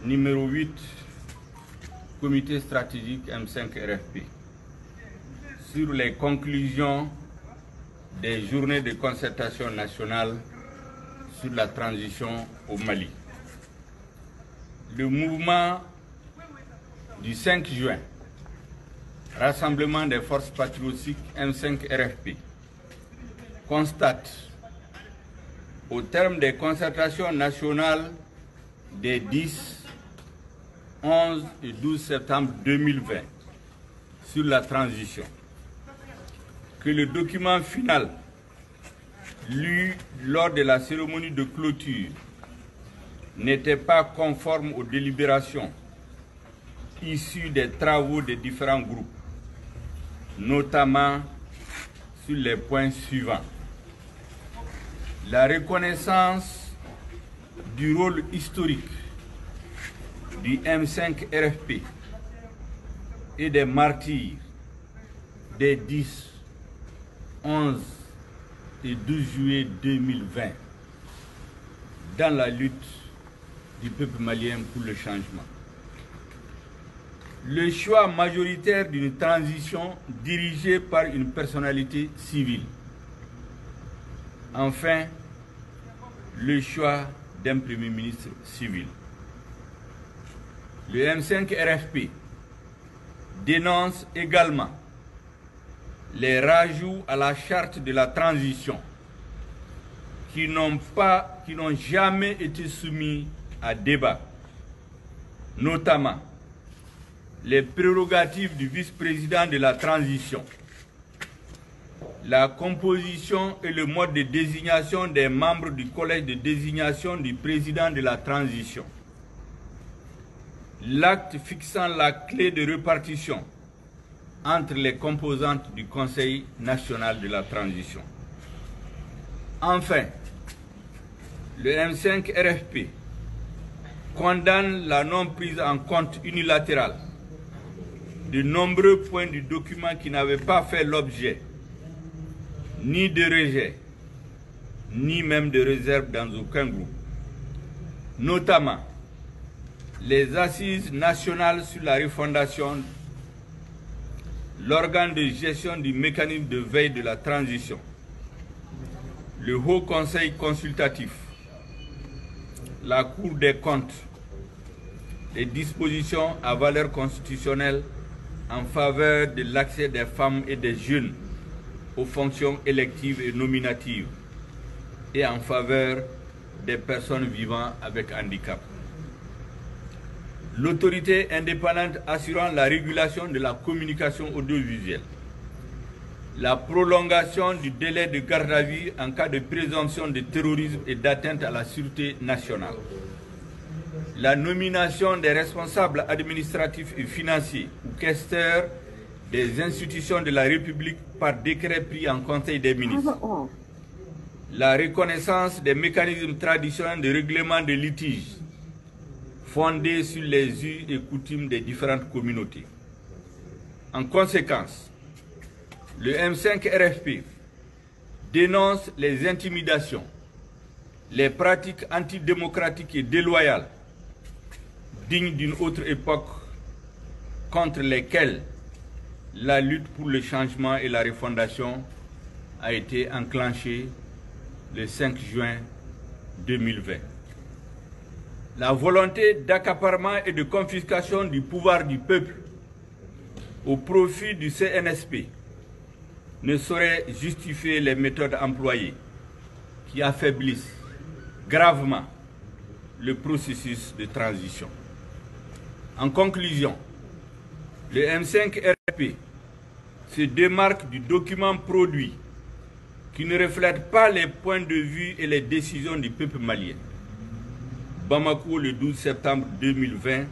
Numéro 8, Comité stratégique M5-RFP, sur les conclusions des journées de concertation nationale sur la transition au Mali. Le mouvement du 5 juin, Rassemblement des forces patriotiques M5-RFP, constate, au terme des concertations nationales des 10, 11 et 12 septembre 2020 sur la transition, que le document final lu lors de la cérémonie de clôture n'était pas conforme aux délibérations issues des travaux des différents groupes, notamment sur les points suivants. La reconnaissance du rôle historique du M5-RFP et des martyrs des 10, 11 et 12 juillet 2020 dans la lutte du peuple malien pour le changement. Le choix majoritaire d'une transition dirigée par une personnalité civile. Enfin, le choix d'un Premier ministre civil. Le M5-RFP dénonce également les rajouts à la charte de la transition qui n'ont jamais été soumis à débat, notamment les prérogatives du vice-président de la transition, la composition et le mode de désignation des membres du collège de désignation du président de la transition, l'acte fixant la clé de répartition entre les composantes du Conseil national de la transition. Enfin, le M5-RFP condamne la non-prise en compte unilatérale de nombreux points du document qui n'avaient pas fait l'objet ni de rejet, ni même de réserve dans aucun groupe, notamment les assises nationales sur la refondation, l'organe de gestion du mécanisme de veille de la transition, le Haut Conseil consultatif, la Cour des comptes, les dispositions à valeur constitutionnelle en faveur de l'accès des femmes et des jeunes aux fonctions électives et nominatives et en faveur des personnes vivant avec handicap. L'autorité indépendante assurant la régulation de la communication audiovisuelle, la prolongation du délai de garde à vue en cas de présomption de terrorisme et d'atteinte à la sûreté nationale, la nomination des responsables administratifs et financiers ou questeurs des institutions de la République par décret pris en Conseil des ministres, la reconnaissance des mécanismes traditionnels de règlement de litiges fondés sur les us et coutumes des différentes communautés. En conséquence, le M5-RFP dénonce les intimidations, les pratiques antidémocratiques et déloyales dignes d'une autre époque contre lesquelles la lutte pour le changement et la refondation a été enclenchée le 5 juin 2020. La volonté d'accaparement et de confiscation du pouvoir du peuple au profit du CNSP ne saurait justifier les méthodes employées qui affaiblissent gravement le processus de transition. En conclusion, le M5-RFP se démarque du document produit qui ne reflète pas les points de vue et les décisions du peuple malien. Bamako, le 12 septembre 2020,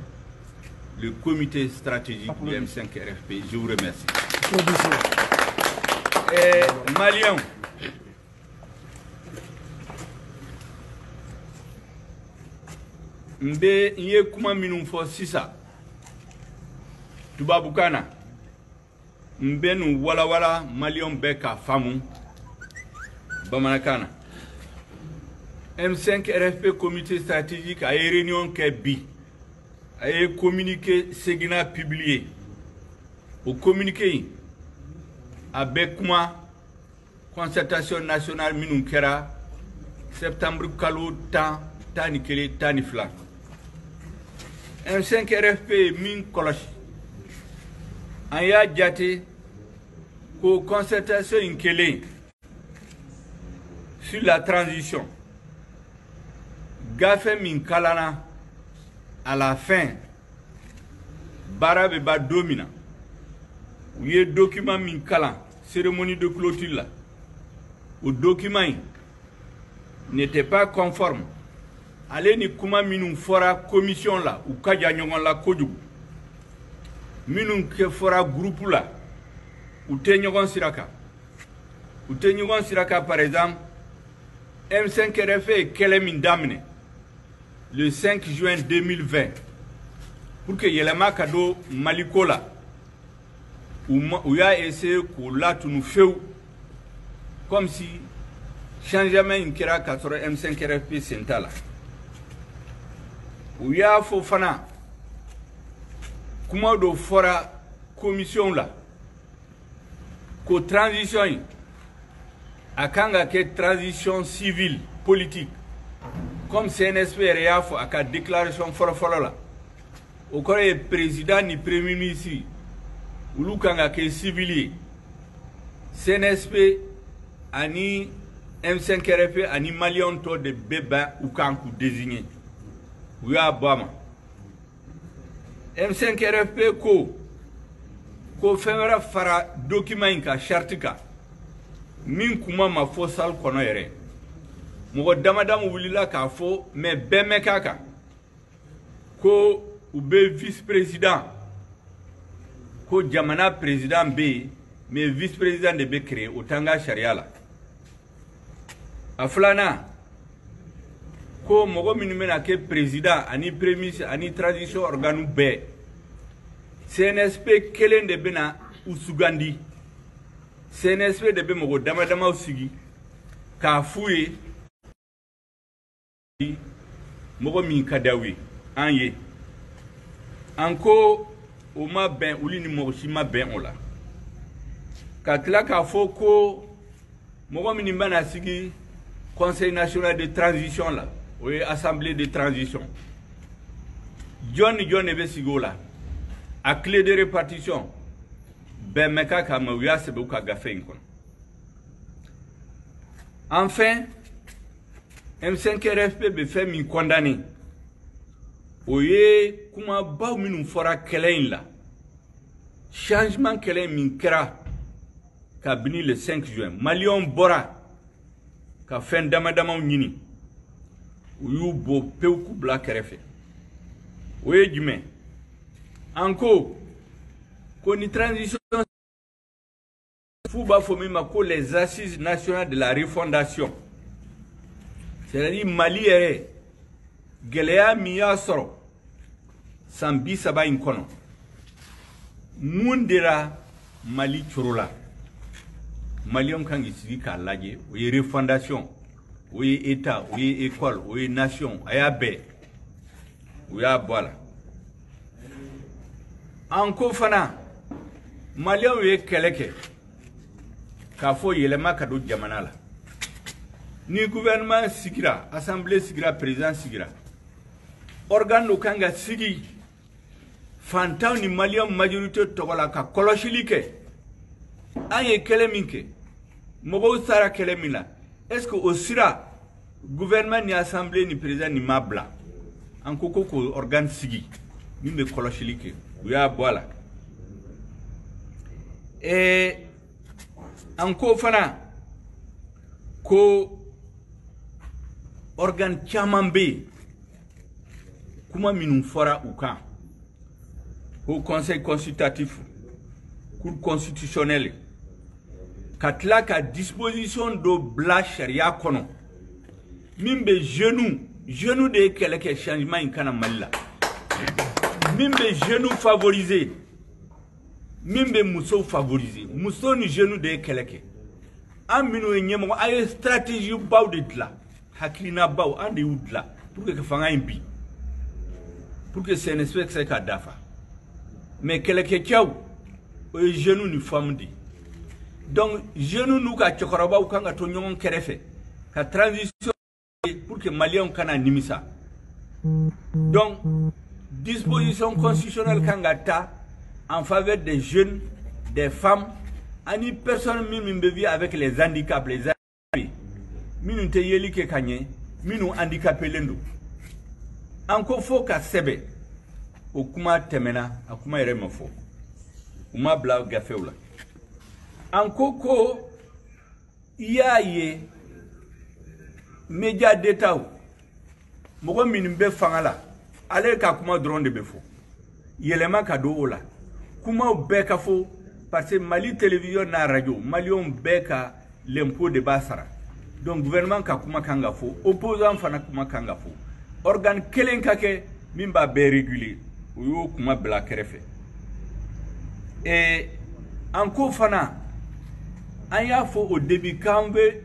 le comité stratégique du M5-RFP. Je vous remercie. Maliens, mbe nye kuma minnu fɔ sisan tubabukana mbe nu walawala maliens bɛɛ ka faamu bamanankan na. M5 RFP comité stratégique a réunion kɛ bi a ye communiqué Segina publié. Au communiqué, avec moi, concertation nationale Minunkera, septembre Kalo, Tani Kele, Tani Fla. M5 RFP Min Kolosh. Aya Djate, ko concertation Inkele sur la transition. Gafé Min Kalana, à la fin, Barabe Ba Domina. Où il y a document Min Kalan, cérémonie de clôture là. Au document n'était pas conforme. Allez ni kuma minun fora commission là ou kaja nyongon la kojugu. Minun ke fora groupe là ou te nyongon siraka. Ou te nyongon siraka par exemple M5 RFA kele min damne le 5 juin 2020 pour que yelema kado malikola où il a essayé qu'on l'a tout nous fait comme si changement in kira 4 M5 RFP Sentala. Où il y a Fofana, comment do fora commission là, ko transition, à kanga ke transition civile, politique, comme CNSP réafo à ka déclaration fora là, au corps président ni premier ministre. Ulu kanga ke civilier CNSP ani M5 RFP ani Malion to de beba ou kanku désigné Ouya Bama M5 RFP ko femera fara document ka charte ka min kuma ma fo sal kono yere mo damadam wulila ka fo mais beme kaka ko ube vice président ko jamana président B mais vice président de B créé au tanga sharia la aflana ko mogo minumena ke président ani prémisse ani transition organu B CNSP kelen de bena usugandi CNSP de be mogo damadama usigi ka fuye mogo min kadawi anye anko o ma ben uli ni moshi ma ben ola ka tla ka foko mogo min bana sigi conseil national de transition là ou assemblée de transition John be sigola à clé de répartition ben meka ka mawya sebe ka gafe kon enfin M5 RFP be fait mi condamné oye kuma baw minun fora kelen la changement kelen min kera ka bini le 5 juin Malion bora ka fen damadama nyini uyu bo pewku bla kerefe oye jume anko ko ni transition fuba fomi mako les assises nationales de la refondation c'est-à-dire Mali ere Gelea miya soro sambi saba inkono mundira Mali churula Malion kangi sigi ka laje oye refondation oye état oye école oye nation ayabe oya bola anko fana Malion ye keleke ka fo yelema kado jamana la ni gouvernement sigira assemblée sigira président sigira organe no kanga sigi fantaw ni Malion majorité togola ka koloshilike aye keleminke mogo sara kelemila est-ce que au sira gouvernement ni assemblée ni président ni mabla en koko ko organe sigi ni me koloshilike uya bola anko fana ko organe chamambe kuma minun fora ukan au conseil consultatif cour constitutionnel katla ka disposition do bla sharia kono mimbe genou de quelques changements in kana malla mimbe genou favorisé mimbe muso favorisé muso ni genou de quelques aminu nyemo ay stratégie baw de la hakina baw ande udla pour que fanga imbi pour que CNSP se ka dafa mais keleke tiaw o jeune ni femme di donc jeune nous ka chokoroba ou kanga to nyon kerefe ka transition pour que malien kana nimisa donc disposition constitutionnelle kanga ta en faveur des jeunes, des femmes, ani personne qui vit avec les handicaps, les handicapés. Minu te yeli ke kanye, minu handicapé lendo. Encore faut qu'à sebe, au kuma temena, à kuma yerema fo. Uma bla gafeula. Encore ko yaye média d'état ou. Moko minimbe fangala. Allez ka kuma drone de befo. Yelema ka do ola. Kuma beka fo parce que Mali télévision na radio, Malion beka l'impôt de Bassara. Donc gouvernement ka kuma kanga fo, opposant fana kuma kanga fo. Organe kelen kake mimba be régulier. Uyo kuma bla kerefe. Et encore fana aya fo au début quand veut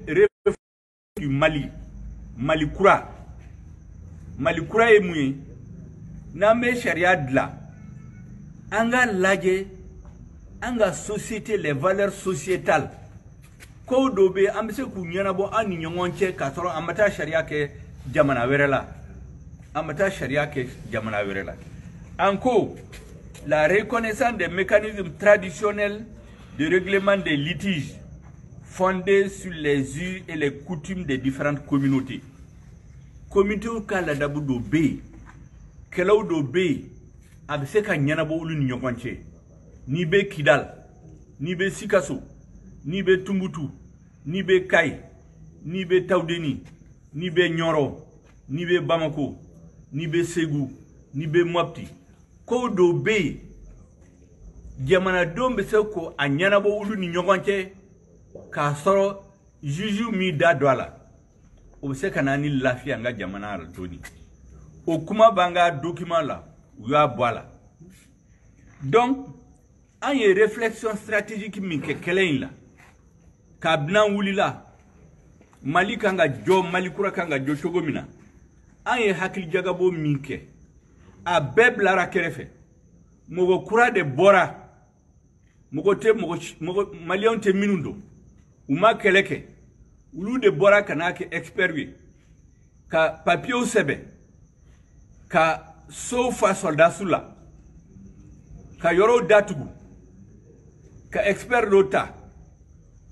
du Mali. Mali Koura. Mali Koura est mouillé. Namé sharia dla. Anga laje anga société les valeurs sociétales ko dobe amse ku nyana bo an nyongonche ka soro amata sharia ke jamana werela amata sharia ke jamana werela anko la reconnaissance des mécanismes traditionnels de règlement des litiges fondés sur les us et les coutumes des différentes communautés communauté kala dabu dobe kelaw dobe abse ka nyana bo ulu nyokonche ni be Kidal ni be Sikasso ni be Tumbutu ni be Kay ni be Taoudeni ni be Nyoro ni be Bamako ni be Ségou ni be Mopti ko do be jamana dombe se ko a nyana bo ulu ni nyokonche ka soro juju mi da douala o se kanani lafiya nga jamana al doni o kuma banga document la ya boala donc a une réflexion stratégique minke kelen la kabna wulila Mali kanga jo Mali Koura kanga jo chogomina a ye hakil jagabo minke a bebla ra kerefe mogo kura de bora mogo te mogo Malion te minundo uma keleke ulu de bora kanake expert wi ka papier sebe ka sofa soldat sula ka yoro datugu ka expert lota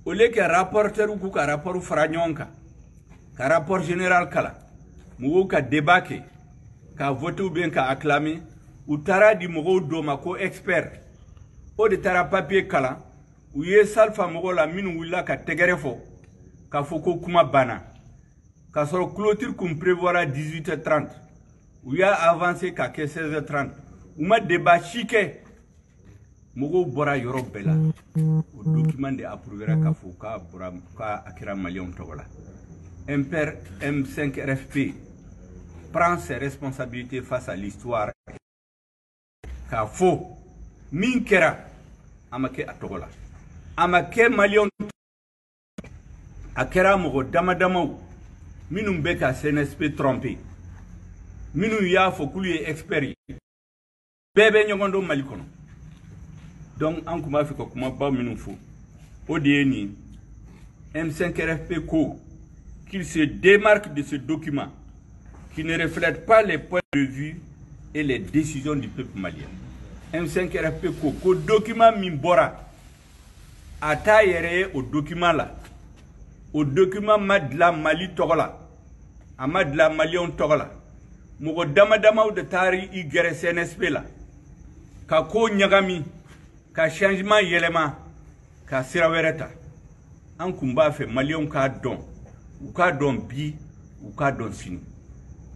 ole ke rapporteur ku ka rapport franyonka ka rapport général kala mu ka débat ka voter ou bien ka acclamer ou tara di mo do ma ko expert o de tara papier kala ou ye salfa mo la minu willa ka tegere fo ka foko kuma bana ka soro clôture kum prévoir à 18h30 ou ya avancé ka 16h30 ou ma débat chique mogo bora yoro bela o document de approuver ka fo ka bora ka akira malion togola imper M5 RFP prend ses responsabilités face à l'histoire ka fo minkera amake atogola amake malion akira mogo damadamo minum beka CNSP trompé minu ya fo kulu expert bebe nyogondo malikono donc en kuma fi ko kuma ba minu fo odieni M5 RFP ko qu'il se démarque de ce document qui ne reflète pas les points de vue et les décisions du peuple malien. M5 RFP ko document mimbora atayere au document là au document madla Mali togola amadla Malion togola mugo dama de tari i gere CNSP la ka ko nyagami ka changement yelema ka sirawereta an kumba fe Malion ka don ou ka don bi ou ka don sinu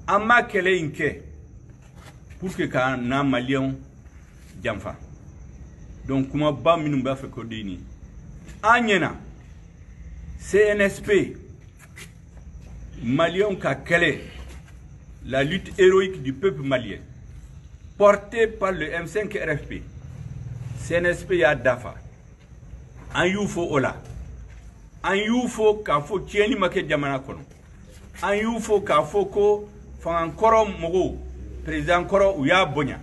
amma kele inke pour que ka na Malion jamfa donc kuma ba minu ba fe ko dini anyena CNSP Malion ka kele la lutte héroïque du peuple malien portée par le M5 RFP CNSP ya dafa an yufo ola an yufo ka fo tieni make jamana kono an yufo ka fo ko fan korom mogo président koro u y'a bonya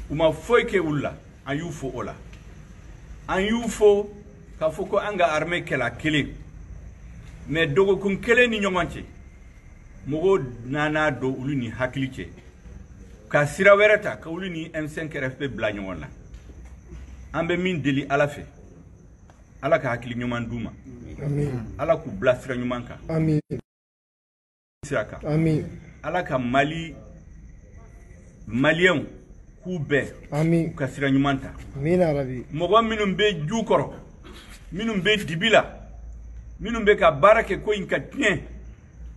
u ma foyi kɛ olu la an y'u fo o la an y'u fo k'a fɔ ko an ka armée kɛla kelen mais dɔgɔkun kelen ni ɲɔgɔn cɛ mɔgɔw nana don olu ni hakili cɛ ka sira wɛrɛ ta ka olu ni M5 RFP bila ɲɔgɔn na an bɛ min deli Ala fɛ Ala ka hakili ɲuman d'u ma Ala k'u bila sira ɲuman kan sira kan Ala ka Maliens k'u bɛn ka sira ɲuman ta mɔgɔ minnu bɛ ju kɔrɔ minnu bɛ dibi la minnu bɛ ka baara kɛ ko in ka tiɲɛ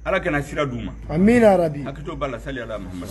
Ala kana sira d'u ma hakili to b'a la sali ala Muhammad